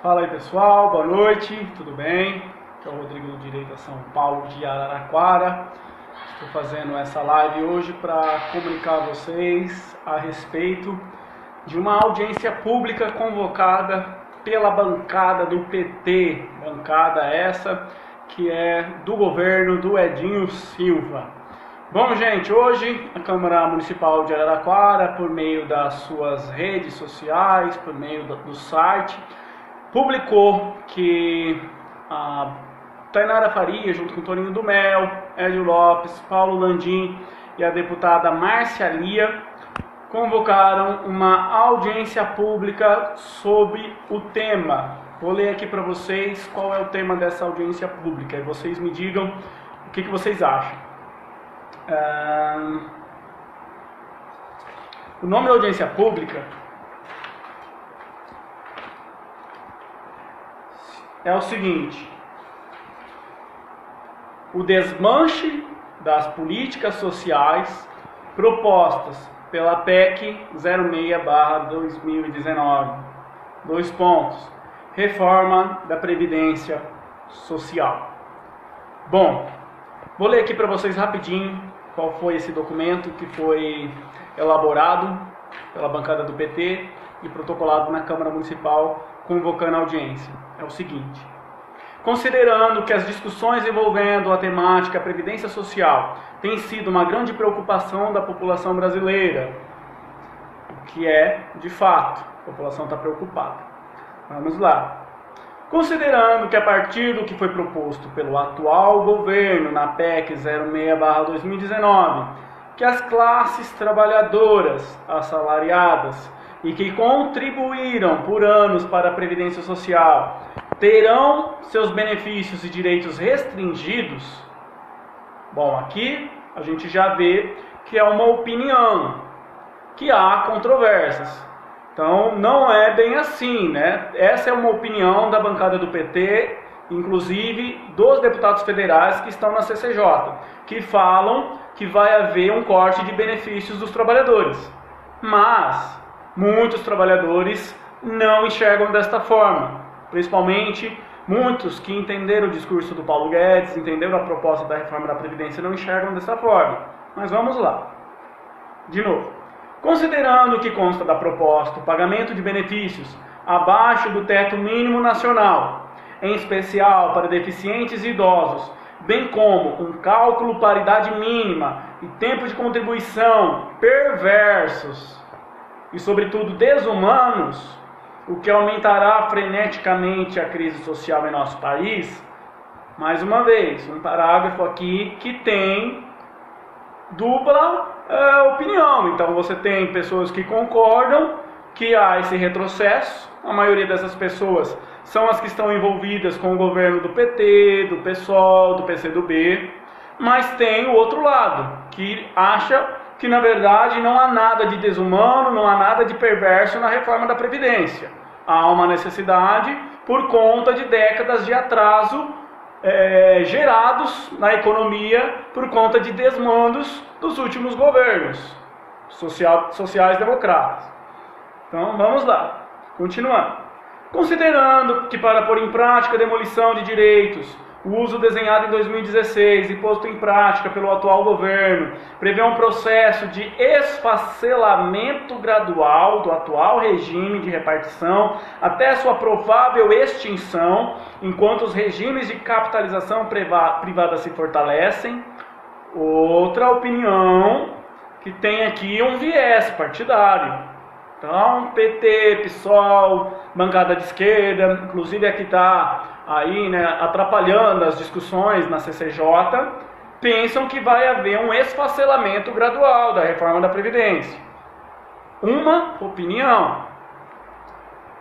Fala aí pessoal, boa noite, tudo bem? Aqui é o Rodrigo do Direito a São Paulo de Araraquara. Estou fazendo essa live hoje para comunicar a vocês a respeito de uma audiência pública convocada pela bancada do PT, bancada essa que é do governo do Edinho Silva. Bom, gente, hoje a Câmara Municipal de Araraquara, por meio das suas redes sociais, por meio do site, publicou que a Tainara Faria, junto com o Toninho do Mel, Hélio Lopes, Paulo Landim e a deputada Márcia Lia convocaram uma audiência pública sobre o tema. Vou ler aqui para vocês qual é o tema dessa audiência pública e vocês me digam o que vocês acham. O nome da audiência pública é o seguinte: o desmanche das políticas sociais propostas pela PEC 06/2019. 2 pontos. Reforma da Previdência Social. Bom, vou ler aqui para vocês rapidinho qual foi esse documento que foi elaborado pela bancada do PT e protocolado na Câmara Municipal convocando a audiência. É o seguinte: considerando que as discussões envolvendo a temática Previdência Social têm sido uma grande preocupação da população brasileira, o que é de fato, a população está preocupada. Vamos lá. Considerando que a partir do que foi proposto pelo atual governo na PEC 06/2019, que as classes trabalhadoras assalariadas e que contribuíram por anos para a Previdência Social terão seus benefícios e direitos restringidos, bom, aqui a gente já vê que é uma opinião, que há controvérsias. Então, não é bem assim, né? Essa é uma opinião da bancada do PT, inclusive dos deputados federais que estão na CCJ, que falam que vai haver um corte de benefícios dos trabalhadores. Mas muitos trabalhadores não enxergam desta forma, principalmente muitos que entenderam o discurso do Paulo Guedes, entenderam a proposta da reforma da Previdência, não enxergam dessa forma. Mas vamos lá. De novo. Considerando que consta da proposta o pagamento de benefícios abaixo do teto mínimo nacional, em especial para deficientes e idosos, bem como um cálculo paridade mínima e tempo de contribuição perversos e, sobretudo, desumanos, o que aumentará freneticamente a crise social em nosso país, mais uma vez, um parágrafo aqui que tem dupla opinião. Então você tem pessoas que concordam que há esse retrocesso, a maioria dessas pessoas são as que estão envolvidas com o governo do PT, do PSOL, do PCdoB, mas tem o outro lado, que acha que na verdade não há nada de desumano, não há nada de perverso na reforma da Previdência. Há uma necessidade por conta de décadas de atraso gerados na economia por conta de desmandos dos últimos governos sociais-democratas. Então vamos lá, continuando. Considerando que para pôr em prática a demolição de direitos, o uso desenhado em 2016 e posto em prática pelo atual governo prevê um processo de esfacelamento gradual do atual regime de repartição até sua provável extinção, enquanto os regimes de capitalização privada se fortalecem. Outra opinião que tem aqui um viés partidário. Então, PT, PSOL, bancada de esquerda, inclusive aqui está aí, né, atrapalhando as discussões na CCJ, pensam que vai haver um esfacelamento gradual da reforma da Previdência. Uma opinião.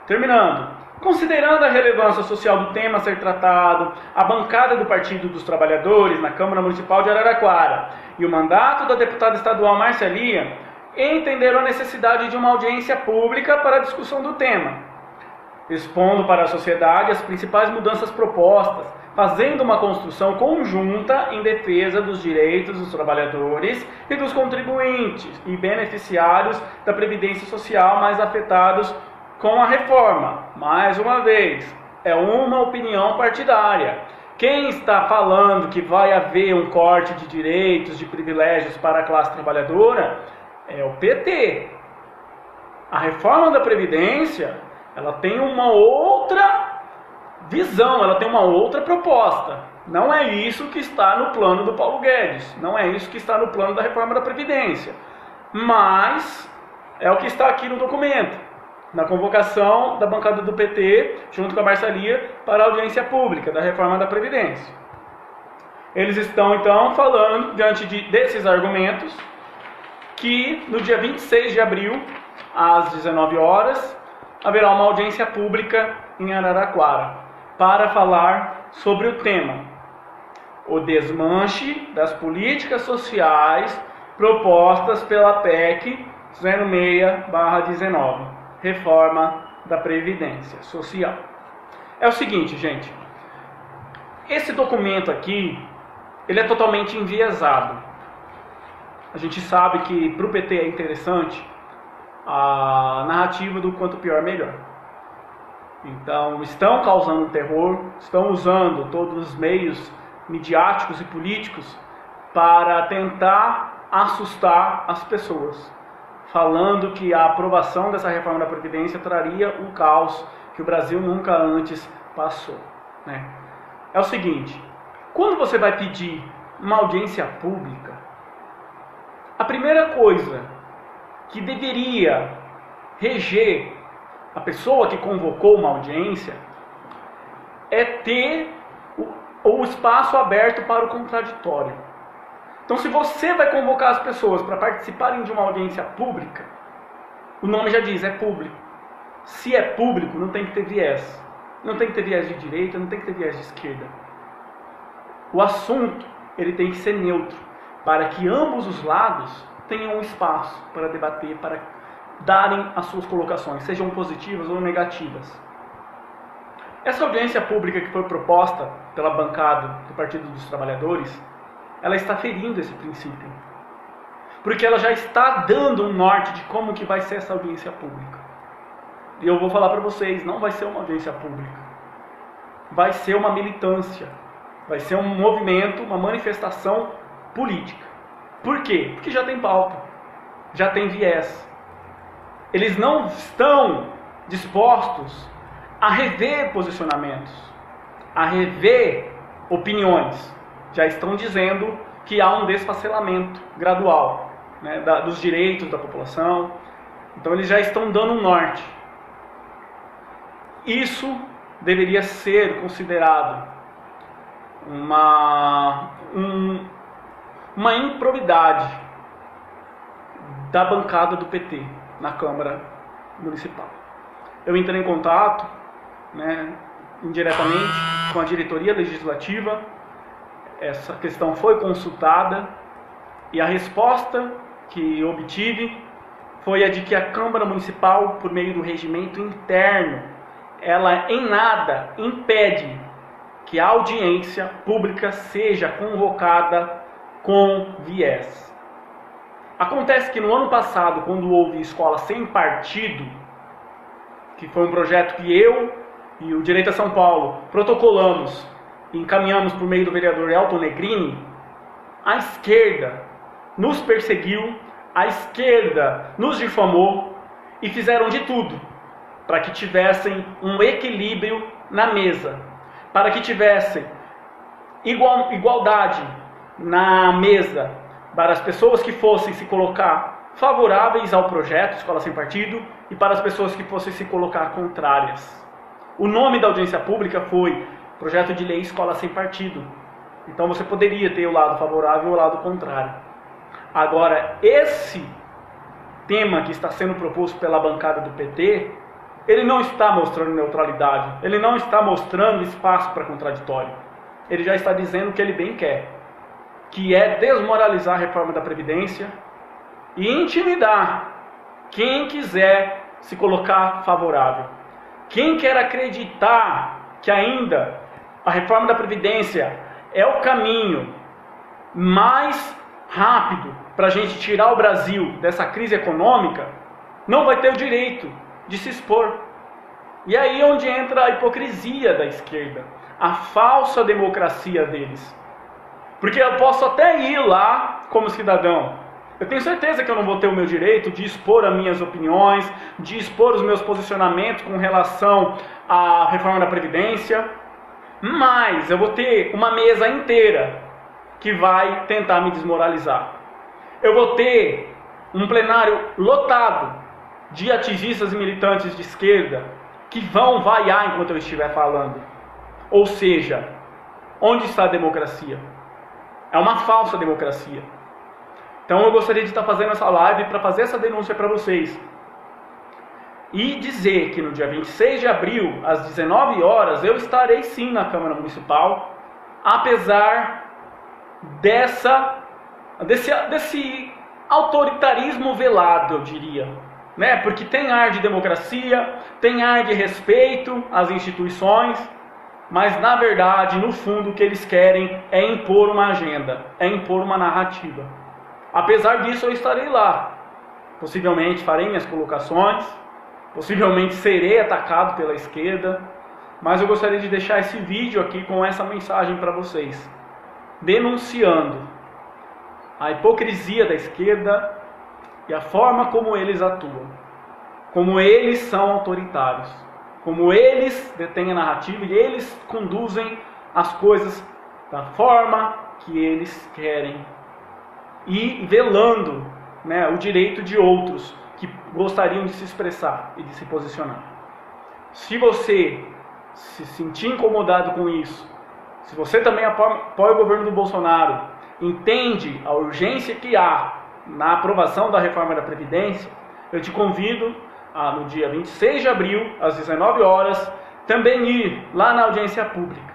Terminando. Considerando a relevância social do tema a ser tratado, a bancada do Partido dos Trabalhadores na Câmara Municipal de Araraquara e o mandato da deputada estadual Márcia Lia entenderam a necessidade de uma audiência pública para a discussão do tema, expondo para a sociedade as principais mudanças propostas, fazendo uma construção conjunta em defesa dos direitos dos trabalhadores e dos contribuintes e beneficiários da Previdência Social mais afetados com a reforma. Mais uma vez, é uma opinião partidária. Quem está falando que vai haver um corte de direitos, de privilégios para a classe trabalhadora é o PT. A reforma da Previdência, ela tem uma outra visão, ela tem uma outra proposta. Não é isso que está no plano do Paulo Guedes, não é isso que está no plano da reforma da Previdência. Mas é o que está aqui no documento, na convocação da bancada do PT, junto com a Marcelia, para a audiência pública da reforma da Previdência. Eles estão, então, falando, diante desses argumentos, que no dia 26 de abril, às 19 horas, haverá uma audiência pública em Araraquara, para falar sobre o tema: o desmanche das políticas sociais propostas pela PEC 06/19, reforma da Previdência Social. É o seguinte, gente, esse documento aqui, ele é totalmente enviesado. A gente sabe que para o PT é interessante a narrativa do quanto pior melhor. Então, estão causando terror, estão usando todos os meios midiáticos e políticos para tentar assustar as pessoas, falando que a aprovação dessa reforma da Previdência traria o caos que o Brasil nunca antes passou, né? É o seguinte, quando você vai pedir uma audiência pública, a primeira coisa que deveria reger a pessoa que convocou uma audiência é ter o espaço aberto para o contraditório. Então, se você vai convocar as pessoas para participarem de uma audiência pública, o nome já diz, é público. Se é público, não tem que ter viés. Não tem que ter viés de direita, não tem que ter viés de esquerda. O assunto, ele tem que ser neutro, para que ambos os lados tenham um espaço para debater, para darem as suas colocações, sejam positivas ou negativas. Essa audiência pública que foi proposta pela bancada do Partido dos Trabalhadores, ela está ferindo esse princípio, porque ela já está dando um norte de como que vai ser essa audiência pública. E eu vou falar para vocês, não vai ser uma audiência pública, vai ser uma militância, vai ser um movimento, uma manifestação política. Por quê? Porque já tem pauta, já tem viés. Eles não estão dispostos a rever posicionamentos, a rever opiniões. Já estão dizendo que há um desfacelamento gradual, né, dos direitos da população. Então eles já estão dando um norte. Isso deveria ser considerado uma improbidade da bancada do PT na Câmara Municipal. Eu entrei em contato, né, indiretamente com a diretoria legislativa. Essa questão foi consultada e a resposta que obtive foi a de que a Câmara Municipal, por meio do regimento interno, ela em nada impede que a audiência pública seja convocada com viés. Acontece que no ano passado, quando houve Escola Sem Partido, que foi um projeto que eu e o Direito a São Paulo protocolamos e encaminhamos por meio do vereador Elton Negrini, a esquerda nos perseguiu, a esquerda nos difamou e fizeram de tudo para que tivessem um equilíbrio na mesa, para que tivessem igualdade na mesa, para as pessoas que fossem se colocar favoráveis ao projeto Escola Sem Partido e para as pessoas que fossem se colocar contrárias. O nome da audiência pública foi Projeto de Lei Escola Sem Partido. Então você poderia ter o lado favorável e o lado contrário. Agora, esse tema que está sendo proposto pela bancada do PT, ele não está mostrando neutralidade, ele não está mostrando espaço para contraditório. Ele já está dizendo o que ele bem quer, que é desmoralizar a reforma da Previdência e intimidar quem quiser se colocar favorável. Quem quer acreditar que ainda a reforma da Previdência é o caminho mais rápido para a gente tirar o Brasil dessa crise econômica, não vai ter o direito de se expor. E aí é onde entra a hipocrisia da esquerda, a falsa democracia deles. Porque eu posso até ir lá como cidadão. Eu tenho certeza que eu não vou ter o meu direito de expor as minhas opiniões, de expor os meus posicionamentos com relação à reforma da Previdência. Mas eu vou ter uma mesa inteira que vai tentar me desmoralizar. Eu vou ter um plenário lotado de ativistas e militantes de esquerda que vão vaiar enquanto eu estiver falando. Ou seja, onde está a democracia? É uma falsa democracia. Então eu gostaria de estar fazendo essa live para fazer essa denúncia para vocês. E dizer que no dia 26 de abril, às 19 horas, eu estarei sim na Câmara Municipal, apesar desse autoritarismo velado, eu diria. Né? Porque tem ar de democracia, tem ar de respeito às instituições, mas na verdade, no fundo, o que eles querem é impor uma agenda, é impor uma narrativa. Apesar disso, eu estarei lá. Possivelmente farei minhas colocações, possivelmente serei atacado pela esquerda, mas eu gostaria de deixar esse vídeo aqui com essa mensagem para vocês, denunciando a hipocrisia da esquerda e a forma como eles atuam, como eles são autoritários, como eles detêm a narrativa e eles conduzem as coisas da forma que eles querem, e velando, né, o direito de outros que gostariam de se expressar e de se posicionar. Se você se sentir incomodado com isso, se você também apoia o governo do Bolsonaro, entende a urgência que há na aprovação da reforma da Previdência, eu te convido a, no dia 26 de abril, às 19 horas, também ir lá na audiência pública.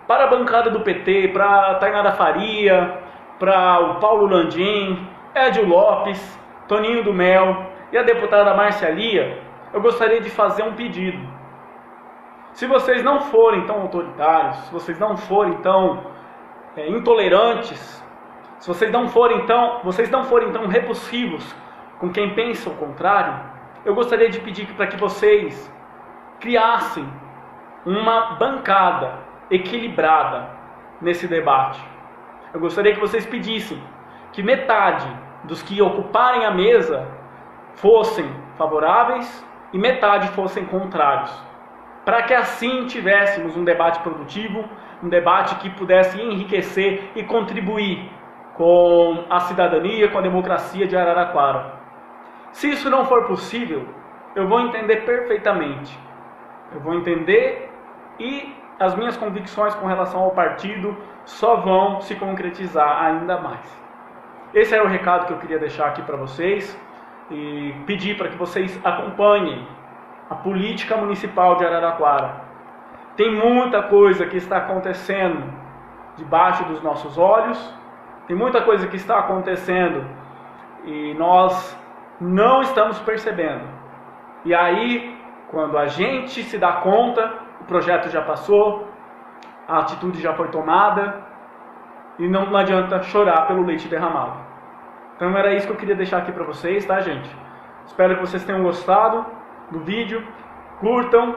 Para a bancada do PT, para a Tainara Faria, para o Paulo Landim, Edio Lopes, Toninho do Mel e a deputada Márcia Lia, eu gostaria de fazer um pedido. Se vocês não forem tão autoritários, se vocês não forem tão intolerantes, se vocês não forem tão repulsivos com quem pensa o contrário, eu gostaria de pedir para que vocês criassem uma bancada equilibrada nesse debate. Eu gostaria que vocês pedissem que metade dos que ocuparem a mesa fossem favoráveis e metade fossem contrários, para que assim tivéssemos um debate produtivo, um debate que pudesse enriquecer e contribuir com a cidadania, com a democracia de Araraquara. Se isso não for possível, eu vou entender perfeitamente. Eu vou entender e as minhas convicções com relação ao partido só vão se concretizar ainda mais. Esse era o recado que eu queria deixar aqui para vocês e pedir para que vocês acompanhem a política municipal de Araraquara. Tem muita coisa que está acontecendo debaixo dos nossos olhos, tem muita coisa que está acontecendo e nós não estamos percebendo. E aí, quando a gente se dá conta, o projeto já passou, a atitude já foi tomada e não adianta chorar pelo leite derramado. Então era isso que eu queria deixar aqui para vocês, tá, gente? Espero que vocês tenham gostado do vídeo, curtam,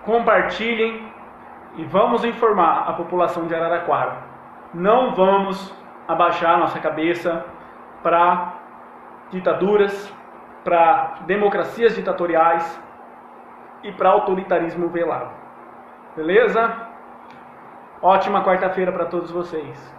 compartilhem e vamos informar a população de Araraquara. Não vamos abaixar nossa cabeça para ditaduras, para democracias ditatoriais e para autoritarismo velado. Beleza? Ótima quarta-feira para todos vocês.